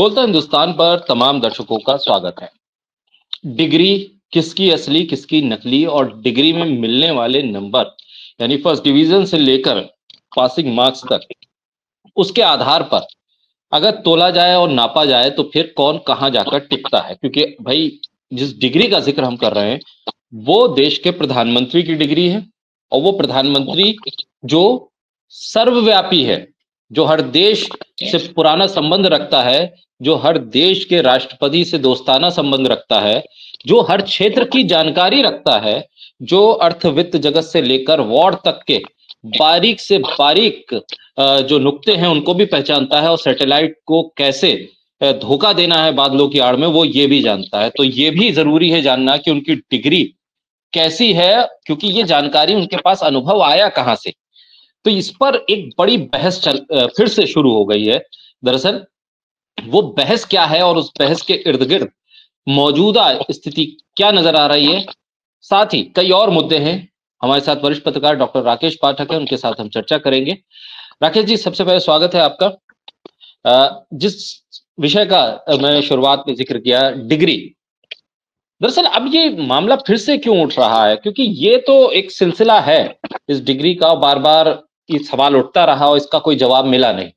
बोलता हिंदुस्तान पर तमाम दर्शकों का स्वागत है। डिग्री किसकी असली किसकी नकली और डिग्री में मिलने वाले नंबर यानी फर्स्ट डिवीजन से लेकर पासिंग मार्क्स तक उसके आधार पर अगर तोला जाए और नापा जाए तो फिर कौन कहां जाकर टिकता है। क्योंकि भाई जिस डिग्री का जिक्र हम कर रहे हैं वो देश के प्रधानमंत्री की डिग्री है और वो प्रधानमंत्री जो सर्वव्यापी है, जो हर देश से पुराना संबंध रखता है, जो हर देश के राष्ट्रपति से दोस्ताना संबंध रखता है, जो हर क्षेत्र की जानकारी रखता है, जो अर्थ वित्त जगत से लेकर वार्ड तक के बारीक से बारीक जो नुक्ते हैं उनको भी पहचानता है और सैटेलाइट को कैसे धोखा देना है बादलों की आड़ में वो ये भी जानता है। तो ये भी जरूरी है जानना कि उनकी डिग्री कैसी है, क्योंकि ये जानकारी उनके पास अनुभव आया कहां से। तो इस पर एक बड़ी बहस फिर से शुरू हो गई है। दरअसल वो बहस क्या है और उस बहस के इर्द गिर्द मौजूदा स्थिति क्या नजर आ रही है, साथ ही कई और मुद्दे हैं। हमारे साथ वरिष्ठ पत्रकार डॉक्टर राकेश पाठक है, उनके साथ हम चर्चा करेंगे। राकेश जी, सबसे पहले स्वागत है आपका। जिस विषय का मैंने शुरुआत में जिक्र किया, डिग्री, दरअसल अब ये मामला फिर से क्यों उठ रहा है? क्योंकि ये तो एक सिलसिला है इस डिग्री का, बार बार ये सवाल उठता रहा और इसका कोई जवाब मिला नहीं।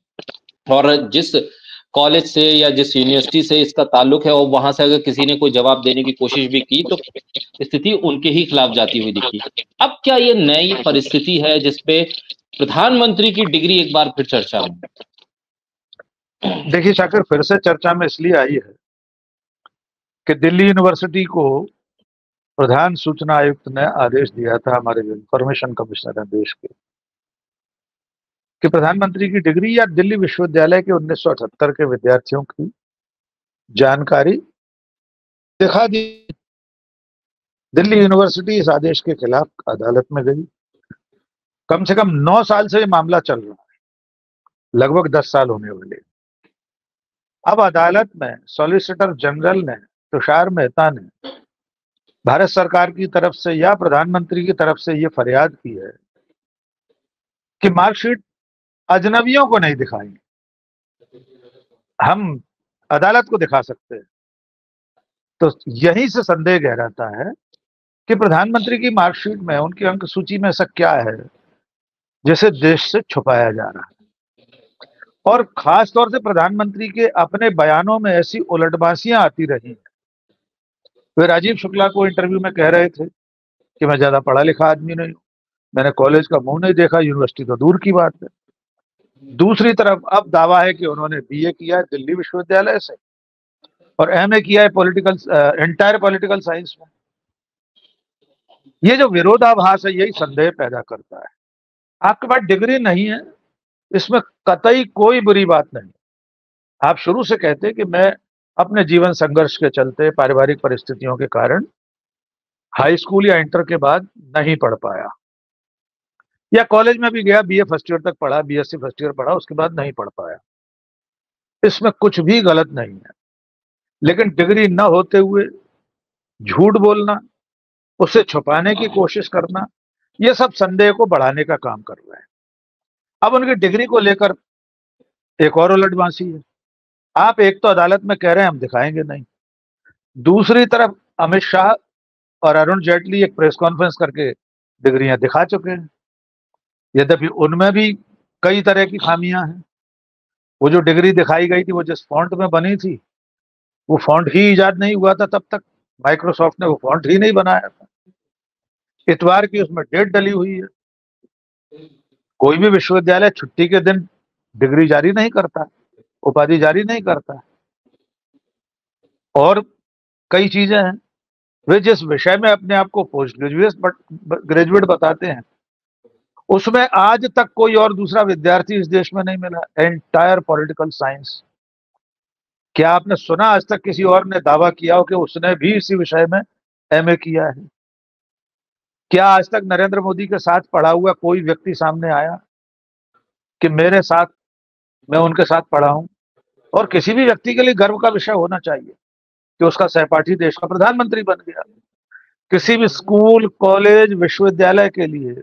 और जिस कॉलेज से या जिस यूनिवर्सिटी से इसका ताल्लुक है और वहां से अगर किसी ने कोई जवाब देने की कोशिश भी की तो स्थिति उनके ही खिलाफ जाती हुई दिखी। अब क्या ये नई परिस्थिति है जिसपे प्रधानमंत्री की डिग्री एक बार फिर चर्चा में? देखिए शाकिर, फिर से चर्चा में इसलिए आई है कि दिल्ली यूनिवर्सिटी को प्रधान सूचना आयुक्त ने आदेश दिया था, हमारे जो इंफॉर्मेशन कमिश्नर है देश के, कि प्रधानमंत्री की डिग्री या दिल्ली विश्वविद्यालय के 1978 के विद्यार्थियों की जानकारी दिखा दी। दिल्ली यूनिवर्सिटी इस आदेश के खिलाफ अदालत में गई। कम से कम 9 साल से ये मामला चल रहा है, लगभग 10 साल होने वाले। अब अदालत में सॉलिसिटर जनरल ने, तुषार मेहता ने, भारत सरकार की तरफ से या प्रधानमंत्री की तरफ से ये फरियाद की है कि मार्कशीट अजनबियों को नहीं दिखाएंगे, हम अदालत को दिखा सकते हैं। तो यहीं से संदेह गहराता है कि प्रधानमंत्री की मार्कशीट में, उनकी अंक सूची में ऐसा क्या है जिसे देश से छुपाया जा रहा है। और खास तौर से प्रधानमंत्री के अपने बयानों में ऐसी उलटबाजियां आती रही। वे राजीव शुक्ला को इंटरव्यू में कह रहे थे कि मैं ज्यादा पढ़ा लिखा आदमी नहीं हूं, मैंने कॉलेज का मुंह नहीं देखा, यूनिवर्सिटी तो दूर की बात है। दूसरी तरफ अब दावा है कि उन्होंने बीए किया है दिल्ली विश्वविद्यालय से और एमए किया है एंटायर पॉलिटिकल साइंस में। ये जो विरोधाभास है यही संदेह पैदा करता है। आपके पास डिग्री नहीं है, इसमें कतई कोई बुरी बात नहीं। आप शुरू से कहते कि मैं अपने जीवन संघर्ष के चलते, पारिवारिक परिस्थितियों के कारण हाई स्कूल या इंटर के बाद नहीं पढ़ पाया, या कॉलेज में भी गया, बीए फर्स्ट ईयर तक पढ़ा, बीएससी फर्स्ट ईयर पढ़ा, उसके बाद नहीं पढ़ पाया। इसमें कुछ भी गलत नहीं है। लेकिन डिग्री न होते हुए झूठ बोलना, उसे छुपाने की कोशिश करना, यह सब संदेह को बढ़ाने का काम कर रहा है। अब उनकी डिग्री को लेकर एक और उलटबाजी है। आप एक तो अदालत में कह रहे हैं हम दिखाएंगे नहीं, दूसरी तरफ अमित शाह और अरुण जेटली एक प्रेस कॉन्फ्रेंस करके डिग्रियां दिखा चुके हैं। यद्यपि उनमें भी कई तरह की खामियां हैं। वो जो डिग्री दिखाई गई थी वो जिस फॉन्ट में बनी थी वो फॉन्ट ही इजाद नहीं हुआ था, तब तक माइक्रोसॉफ्ट ने वो फॉन्ट ही नहीं बनाया था। इतवार की उसमें डेट डली हुई है। कोई भी विश्वविद्यालय छुट्टी के दिन डिग्री जारी नहीं करता, उपाधि जारी नहीं करता। और कई चीजें हैं। वे जिस विषय में अपने आप को पोस्ट ग्रेजुएट बताते हैं उसमें आज तक कोई और दूसरा विद्यार्थी इस देश में नहीं मिला। एंटायर पॉलिटिकल साइंस, क्या आपने सुना आज तक किसी और ने दावा किया हो कि उसने भी इसी विषय में एमए किया है? क्या आज तक नरेंद्र मोदी के साथ पढ़ा हुआ कोई व्यक्ति सामने आया कि मेरे साथ, मैं उनके साथ पढ़ा हूं? और किसी भी व्यक्ति के लिए गर्व का विषय होना चाहिए कि उसका सहपाठी देश का प्रधानमंत्री बन गया। किसी भी स्कूल, कॉलेज, विश्वविद्यालय के लिए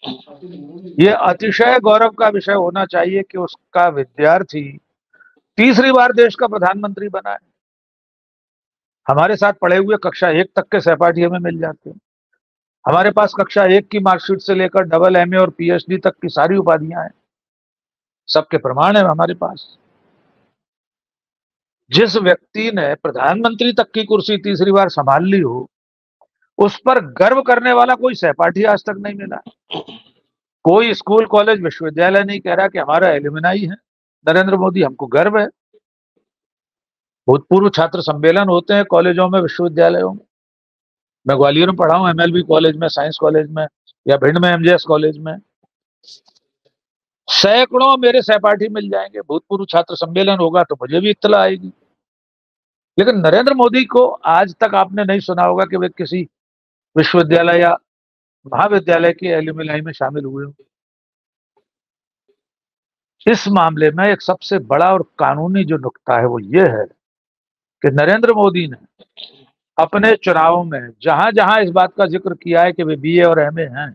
यह अतिशय गौरव का विषय होना चाहिए कि उसका विद्यार्थी तीसरी बार देश का प्रधानमंत्री बना है। हमारे साथ पढ़े हुए कक्षा 1 तक के सहपाठी हमें मिल जाते हैं। हमारे पास कक्षा 1 की मार्कशीट से लेकर डबल एमए और पीएचडी तक की सारी उपाधियां हैं, सबके प्रमाण है हमारे पास। जिस व्यक्ति ने प्रधानमंत्री तक की कुर्सी तीसरी बार संभाल ली हो, उस पर गर्व करने वाला कोई सहपाठी आज तक नहीं मिला। कोई स्कूल, कॉलेज, विश्वविद्यालय नहीं कह रहा कि हमारा एलुमनाई है नरेंद्र मोदी, हमको गर्व है। भूतपूर्व छात्र सम्मेलन होते हैं कॉलेजों में, विश्वविद्यालयों में। मैं ग्वालियर में पढ़ा हूँ, एमएलबी कॉलेज में, साइंस कॉलेज में, या भिंड में एमजेएस कॉलेज में। सैकड़ों मेरे सहपाठी मिल जाएंगे। भूतपूर्व छात्र सम्मेलन होगा तो मुझे भी इत्तला आएगी। लेकिन नरेंद्र मोदी को आज तक आपने नहीं सुना होगा कि वे किसी विश्वविद्यालय या महाविद्यालय के एलुमनाई में शामिल हुए हो। इस मामले में एक सबसे बड़ा और कानूनी जो नुक्ता है वो ये है कि नरेंद्र मोदी ने अपने चुनावों में जहां जहां इस बात का जिक्र किया है कि वे बीए और एमए हैं,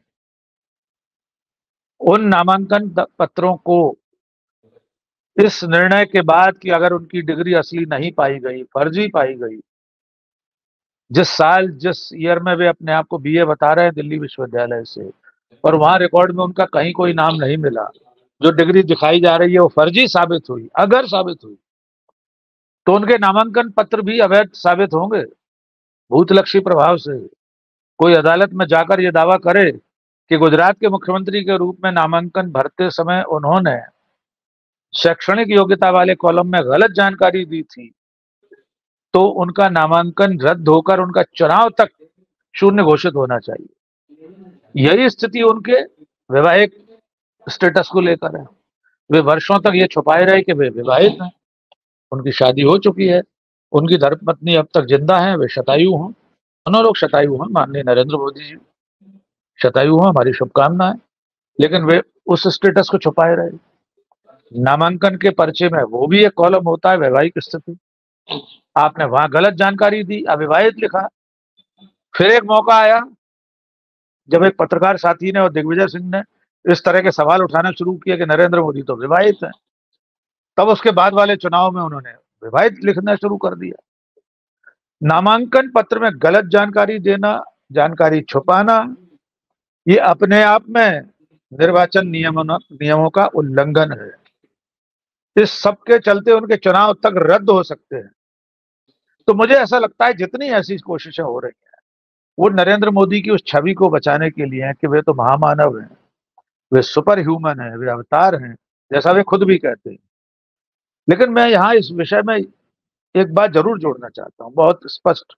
उन नामांकन पत्रों को इस निर्णय के बाद कि अगर उनकी डिग्री असली नहीं पाई गई, फर्जी पाई गई, जिस साल, जिस ईयर में वे अपने आप को बीए बता रहे हैं दिल्ली विश्वविद्यालय से, और वहां रिकॉर्ड में उनका कहीं कोई नाम नहीं मिला, जो डिग्री दिखाई जा रही है वो फर्जी साबित हुई, अगर साबित हुई तो उनके नामांकन पत्र भी अवैध साबित होंगे भूतलक्षी प्रभाव से। कोई अदालत में जाकर ये दावा करे कि गुजरात के मुख्यमंत्री के रूप में नामांकन भरते समय उन्होंने शैक्षणिक योग्यता वाले कॉलम में गलत जानकारी दी थी, तो उनका नामांकन रद्द होकर उनका चुनाव तक शून्य घोषित होना चाहिए। यही स्थिति उनके वैवाहिक स्टेटस को लेकर है। वे वर्षों तक ये छुपाए रहे कि वे विवाहित हैं, उनकी शादी हो चुकी है, उनकी धर्मपत्नी अब तक जिंदा है, वे शतायु हों। दोनों लोग शतायु हों, माननीय नरेंद्र मोदी जी शतायु हों, हमारी शुभकामनाएं। लेकिन वे उस स्टेटस को छुपाए रहे। नामांकन के पर्चे में वो भी एक कॉलम होता है वैवाहिक स्थिति, आपने वहां गलत जानकारी दी, अविवाहित लिखा। फिर एक मौका आया जब एक पत्रकार साथी ने और दिग्विजय सिंह ने इस तरह के सवाल उठाना शुरू किया कि नरेंद्र मोदी तो विवाहित है, तब उसके बाद वाले चुनाव में उन्होंने विवाहित लिखना शुरू कर दिया। नामांकन पत्र में गलत जानकारी देना, जानकारी छुपाना, ये अपने आप में निर्वाचन नियमों का उल्लंघन है। इस सब के चलते उनके चुनाव तक रद्द हो सकते हैं। तो मुझे ऐसा लगता है जितनी ऐसी कोशिशें हो रही हैं वो नरेंद्र मोदी की उस छवि को बचाने के लिए हैं कि वे तो महामानव हैं, वे सुपर ह्यूमन हैं, वे अवतार हैं, जैसा वे खुद भी कहते हैं। लेकिन मैं यहाँ इस विषय में एक बात जरूर जोड़ना चाहता हूँ, बहुत स्पष्ट।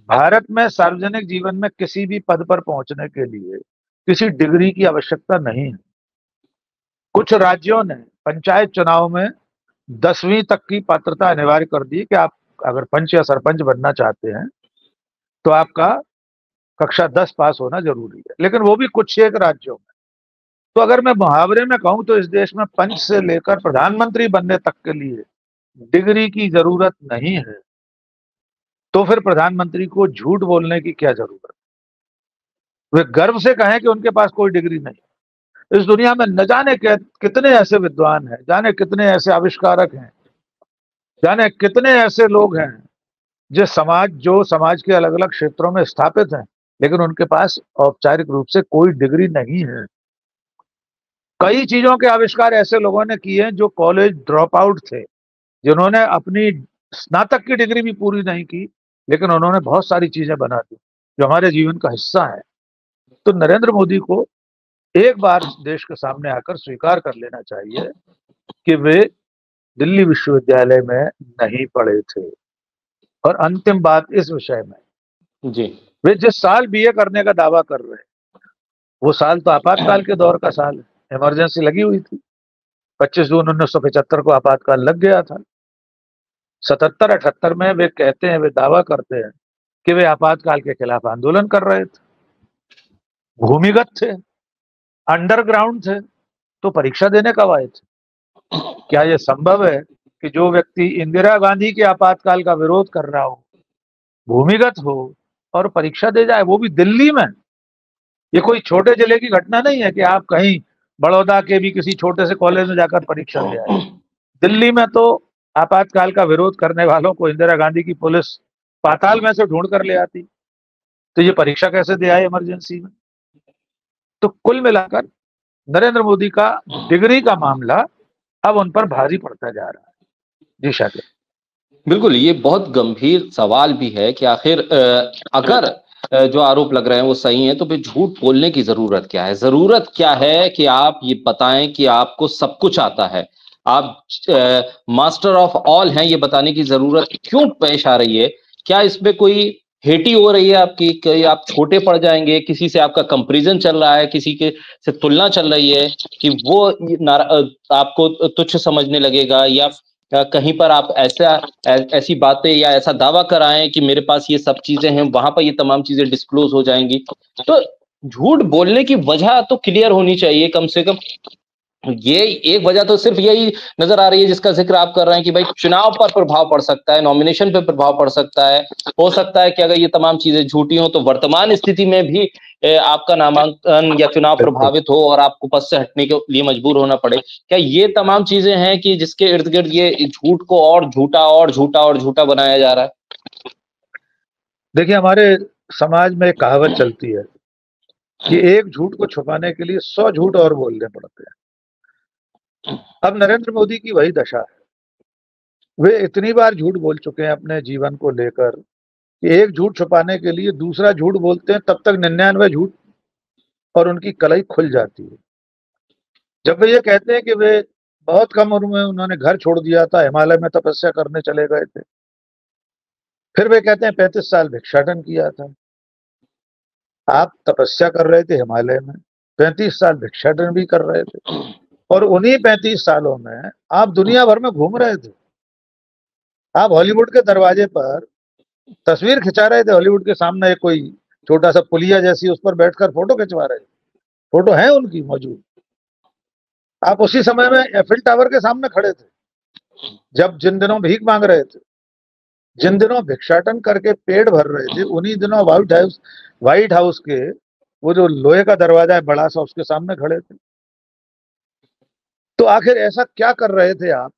भारत में सार्वजनिक जीवन में किसी भी पद पर पहुंचने के लिए किसी डिग्री की आवश्यकता नहीं है। कुछ राज्यों ने पंचायत चुनाव में 10वीं तक की पात्रता अनिवार्य कर दी कि आप अगर पंच या सरपंच बनना चाहते हैं तो आपका कक्षा 10 पास होना जरूरी है, लेकिन वो भी कुछ एक राज्यों में। तो अगर मैं मुहावरे में कहूं तो इस देश में पंच से लेकर प्रधानमंत्री बनने तक के लिए डिग्री की जरूरत नहीं है। तो फिर प्रधानमंत्री को झूठ बोलने की क्या जरूरत? वे गर्व से कहें कि उनके पास कोई डिग्री नहीं। इस दुनिया में न जाने कितने ऐसे विद्वान हैं, जाने कितने ऐसे आविष्कारक हैं, जाने कितने ऐसे लोग हैं जो समाज के अलग अलग क्षेत्रों में स्थापित हैं, लेकिन उनके पास औपचारिक रूप से कोई डिग्री नहीं है। कई चीजों के आविष्कार ऐसे लोगों ने किए हैं जो कॉलेज ड्रॉप आउट थे, जिन्होंने अपनी स्नातक की डिग्री भी पूरी नहीं की, लेकिन उन्होंने बहुत सारी चीजें बना दी जो हमारे जीवन का हिस्सा है। तो नरेंद्र मोदी को एक बार देश के सामने आकर स्वीकार कर लेना चाहिए कि वे दिल्ली विश्वविद्यालय में नहीं पढ़े थे। और अंतिम बात इस विषय में जी, वे जिस साल बीए करने का दावा कर रहे हैं वो साल तो आपातकाल के दौर का साल है, इमरजेंसी लगी हुई थी। 25 जून 1975 को आपातकाल लग गया था। 77-78 में वे कहते हैं, वे दावा करते हैं कि वे आपातकाल के खिलाफ आंदोलन कर रहे थे, भूमिगत थे, अंडरग्राउंड थे, तो परीक्षा देने कब आए थे? क्या यह संभव है कि जो व्यक्ति इंदिरा गांधी के आपातकाल का विरोध कर रहा हो, भूमिगत हो और परीक्षा दे जाए, वो भी दिल्ली में? ये कोई छोटे जिले की घटना नहीं है कि आप कहीं बड़ौदा के भी किसी छोटे से कॉलेज में जाकर परीक्षा दे आए। दिल्ली में तो आपातकाल का विरोध करने वालों को इंदिरा गांधी की पुलिस पाताल में से ढूंढ कर ले आती। तो ये परीक्षा कैसे दे आए इमरजेंसी में? तो कुल मिलाकर नरेंद्र मोदी का डिग्री का मामला अब उन पर भारी पड़ता जा रहा है। जी शाकिर। बिल्कुल, ये बहुत गंभीर सवाल भी है कि आखिर अगर जो आरोप लग रहे हैं वो सही है तो फिर झूठ बोलने की जरूरत क्या है? जरूरत क्या है कि आप ये बताएं कि आपको सब कुछ आता है, आप मास्टर ऑफ ऑल हैं, ये बताने की जरूरत क्यों पेश आ रही है? क्या इसमें कोई हेटी हो रही है आपकी कि आप छोटे पड़ जाएंगे, किसी से आपका कंपैरिजन चल रहा है, किसी के से तुलना चल रही है कि वो आपको तुच्छ समझने लगेगा, या कहीं पर आप ऐसी बातें या ऐसा दावा कराएं कि मेरे पास ये सब चीजें हैं, वहां पर ये तमाम चीजें डिस्क्लोज हो जाएंगी। तो झूठ बोलने की वजह तो क्लियर होनी चाहिए कम से कम। ये एक वजह तो सिर्फ यही नजर आ रही है जिसका जिक्र आप कर रहे हैं कि भाई चुनाव पर प्रभाव पड़ सकता है, नॉमिनेशन पे प्रभाव पड़ सकता है। हो सकता है कि अगर ये तमाम चीजें झूठी हो तो वर्तमान स्थिति में भी आपका नामांकन या चुनाव प्रभावित हो और आपको पद से हटने के लिए मजबूर होना पड़े। क्या ये तमाम चीजें हैं कि जिसके इर्द गिर्द ये झूठ को और झूठा और झूठा और झूठा बनाया जा रहा है? देखिए, हमारे समाज में एक कहावत चलती है कि एक झूठ को छुपाने के लिए 100 झूठ और बोलने पड़ते हैं। अब नरेंद्र मोदी की वही दशा है। वे इतनी बार झूठ बोल चुके हैं अपने जीवन को लेकर कि एक झूठ छुपाने के लिए दूसरा झूठ बोलते हैं, तब तक 99 झूठ और उनकी कलई खुल जाती है। जब वे ये कहते हैं कि वे बहुत कम उम्र में उन्होंने घर छोड़ दिया था, हिमालय में तपस्या करने चले गए थे, फिर वे कहते हैं 35 साल भिक्षाटन किया था। आप तपस्या कर रहे थे हिमालय में, 35 साल भिक्षाटन भी कर रहे थे, और उन्हीं 35 सालों में आप दुनिया भर में घूम रहे थे। आप हॉलीवुड के दरवाजे पर तस्वीर खिंचा रहे थे, हॉलीवुड के सामने एक कोई छोटा सा पुलिया जैसी, उस पर बैठकर फोटो खिंचवा रहे थे। फोटो है उनकी मौजूद। आप उसी समय में एफिल टावर के सामने खड़े थे जब जिन दिनों भीख मांग रहे थे, जिन दिनों भिक्षाटन करके पेट भर रहे थे, उन्हीं दिनों व्हाइट हाउस के वो जो लोहे का दरवाजा है बड़ा सा, उसके सामने खड़े थे। तो आखिर ऐसा क्या कर रहे थे आप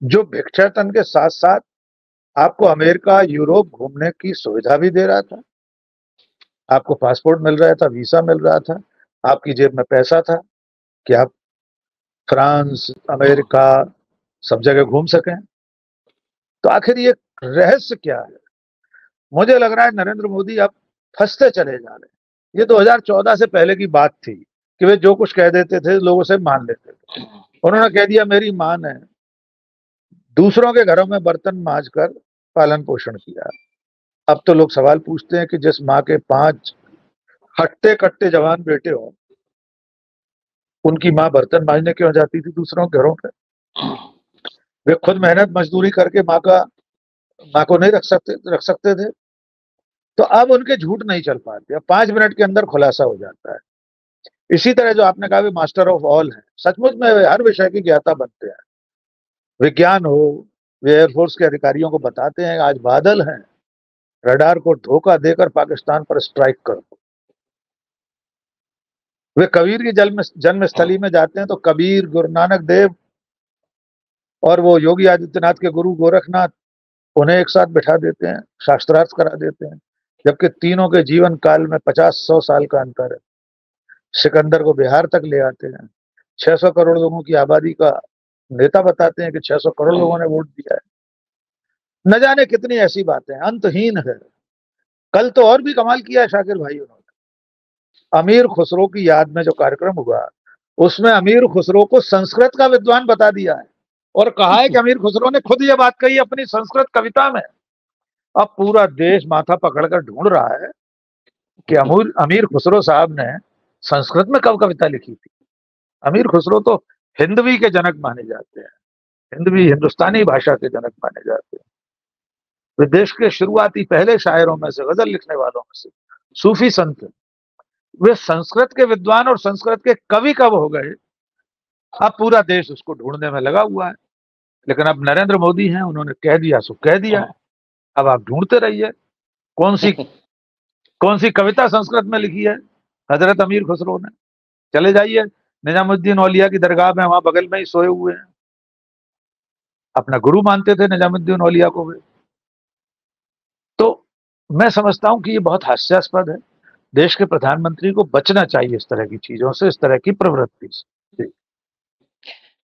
जो भिक्षाटन के साथ साथ आपको अमेरिका, यूरोप घूमने की सुविधा भी दे रहा था? आपको पासपोर्ट मिल रहा था, वीसा मिल रहा था, आपकी जेब में पैसा था कि आप फ्रांस, अमेरिका सब जगह घूम सकें। तो आखिर ये रहस्य क्या है? मुझे लग रहा है नरेंद्र मोदी अब फंसते चले जा रहे हैं। ये 2014 से पहले की बात थी कि वे जो कुछ कह देते थे लोगों से मान लेते थे। उन्होंने कह दिया मेरी मां ने दूसरों के घरों में बर्तन मांज कर पालन पोषण किया। अब तो लोग सवाल पूछते हैं कि जिस माँ के 5 हट्टे कट्टे जवान बेटे हो, उनकी माँ बर्तन मांजने क्यों जाती थी दूसरों के घरों पे? वे खुद मेहनत मजदूरी करके माँ को नहीं रख सकते थे। तो अब उनके झूठ नहीं चल पाते, अब 5 मिनट के अंदर खुलासा हो जाता है। इसी तरह जो आपने कहा वे मास्टर ऑफ ऑल है, सचमुच में वे हर विषय की ज्ञाता बनते हैं। विज्ञान हो, वे एयरफोर्स के अधिकारियों को बताते हैं आज बादल हैं, रडार को धोखा देकर पाकिस्तान पर स्ट्राइक करो। वे कबीर की जन्मस्थली में जाते हैं तो कबीर, गुरु नानक देव और वो योगी आदित्यनाथ के गुरु गोरखनाथ, उन्हें एक साथ बिठा देते हैं, शास्त्रार्थ करा देते हैं, जबकि तीनों के जीवन काल में 50-100 साल का अंतर है। सिकंदर को बिहार तक ले आते हैं, 600 करोड़ लोगों की आबादी का नेता बताते हैं कि 600 करोड़ लोगों ने वोट दिया है। न जाने कितनी ऐसी बातें, अंतहीन है। कल तो और भी कमाल किया है शाकिर भाई, उन्होंने अमीर खुसरो की याद में जो कार्यक्रम हुआ, उसमें अमीर खुसरो को संस्कृत का विद्वान बता दिया है और कहा है कि अमीर खुसरो ने खुद ये बात कही अपनी संस्कृत कविता में। अब पूरा देश माथा पकड़कर ढूंढ रहा है कि अमीर खुसरो साहब ने संस्कृत में कब कविता लिखी थी। अमीर खुसरो तो हिंदवी के जनक माने जाते हैं, हिंदवी हिंदुस्तानी भाषा के जनक माने जाते हैं। वे देश के शुरुआती पहले शायरों में से, गजल लिखने वालों में से, सूफी संत। वे संस्कृत के विद्वान और संस्कृत के कवि कब हो गए? अब पूरा देश उसको ढूंढने में लगा हुआ है। लेकिन अब नरेंद्र मोदी हैं, उन्होंने कह दिया सो कह दिया। अब आप ढूंढते रहिए कौन सी कविता संस्कृत में लिखी है हजरत अमीर खुसरो ने। चले जाइए निजामुद्दीन औलिया की दरगाह में, वहां बगल में ही सोए हुए हैं, अपना गुरु मानते थे निजामुद्दीन औलिया को भी। तो मैं समझता हूं कि ये बहुत हास्यास्पद है। देश के प्रधानमंत्री को बचना चाहिए इस तरह की चीजों से, इस तरह की प्रवृत्ति से।